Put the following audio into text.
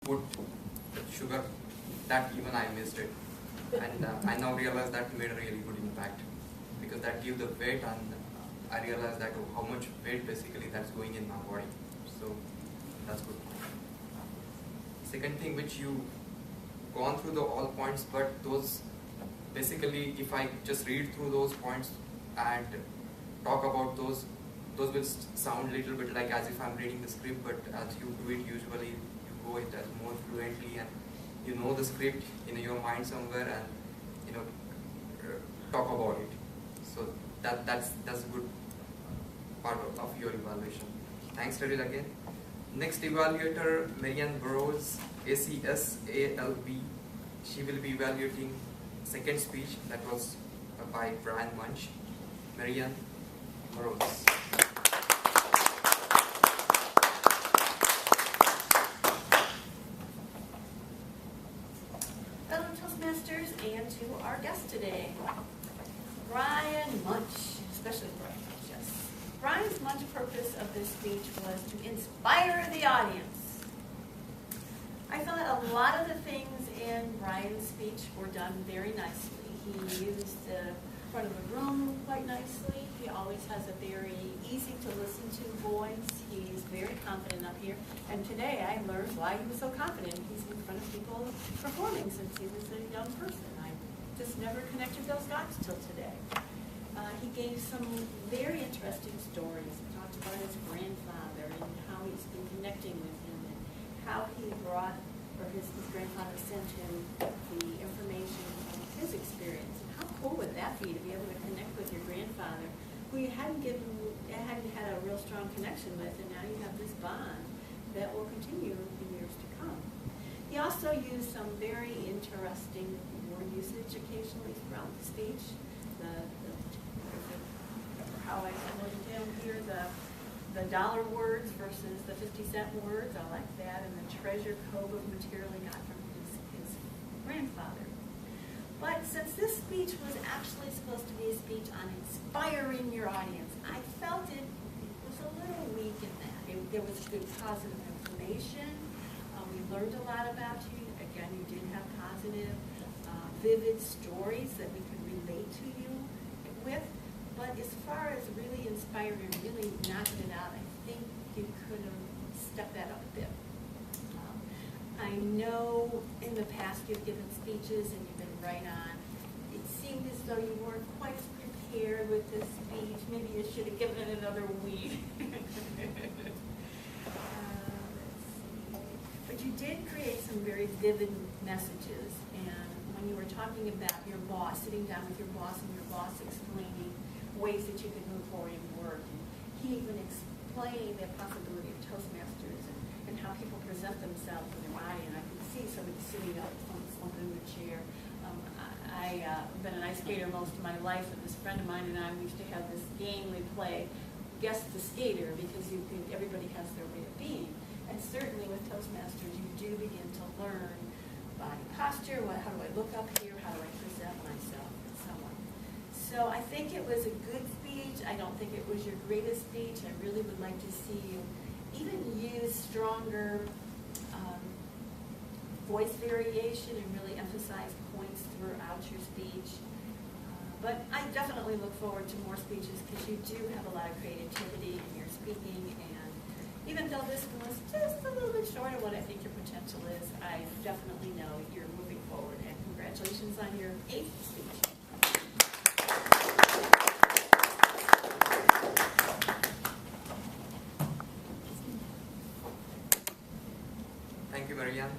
put the sugar that even I missed it. And I now realize that made a really good impact because that gave the weight, and I realized that how much weight basically that's going in my body. So that's good. Second thing which you gone through the all points, but those basically if I just read through those points and talk about those will sound a little bit like as if I'm reading the script, but as you do it usually you go it as more fluently and you know the script in your mind somewhere and talk about it. So that's a good part of your evaluation. Thanks Daryl again. Next evaluator, Marianne Burrows, ACSALB. She will be evaluating second speech that was by Bryan Munch. Marianne Burrows. Fellow Toastmasters and to our guest today, Bryan Munch, especially Bryan Munch, yes. Bryan's Munch purpose of this speech was to inspire the audience. I thought a lot of the things in Bryan's speech were done very nicely. He used the front of the room quite nicely. He always has a very easy to listen to voice. He's very confident up here. And today I learned why he was so confident. He's in front of people performing since he was a young person. I just never connected those dots till today. He gave some very interesting stories. He talked about his grandfather and how he's been connecting with him and how he brought, or his grandfather sent him the information from his experience. And how cool would that be to be able to connect with your grandfather who you hadn't had a real strong connection with, and now you have this bond that will continue in years to come. He also used some very interesting word usage occasionally throughout the speech. How I wrote it down here, the dollar words versus the 50-cent words, I like that, and the treasure trove of material he got from his grandfather. But since this speech was actually supposed to be a speech on inspiring your audience, I felt it was a little weak in that. There was good positive information. We learned a lot about you. Again, you did have positive, vivid stories that we could relate to you with. But as far as really inspiring, really knocking it out, I think you could have stepped that up a bit. I know in the past you've given speeches and you've been right on. It seemed as though you weren't quite as prepared with this speech. Maybe you should have given it another week. Let's see. But you did create some very vivid messages. And when you were talking about your boss, sitting down with your boss and your boss explaining ways that you could move forward in work. And he even explained the possibility of Toastmasters and how people present themselves in their body. And I could see somebody sitting up, slumping in the chair. I've been an ice skater most of my life, and this friend of mine and I, we used to have this game we play, Guess the Skater, because everybody has their way of being. And certainly with Toastmasters, you do begin to learn body posture, how do I look up here, how do I present myself, and so on. So I think it was a good speech. I don't think it was your greatest speech. I really would like to see you even use stronger voice variation and really emphasize points throughout your speech. But I definitely look forward to more speeches because you do have a lot of creativity in your speaking. And even though this one was just a little bit short of what I think your potential is, I definitely know you're moving forward. And congratulations on your 8th speech. Thank you, Marianne.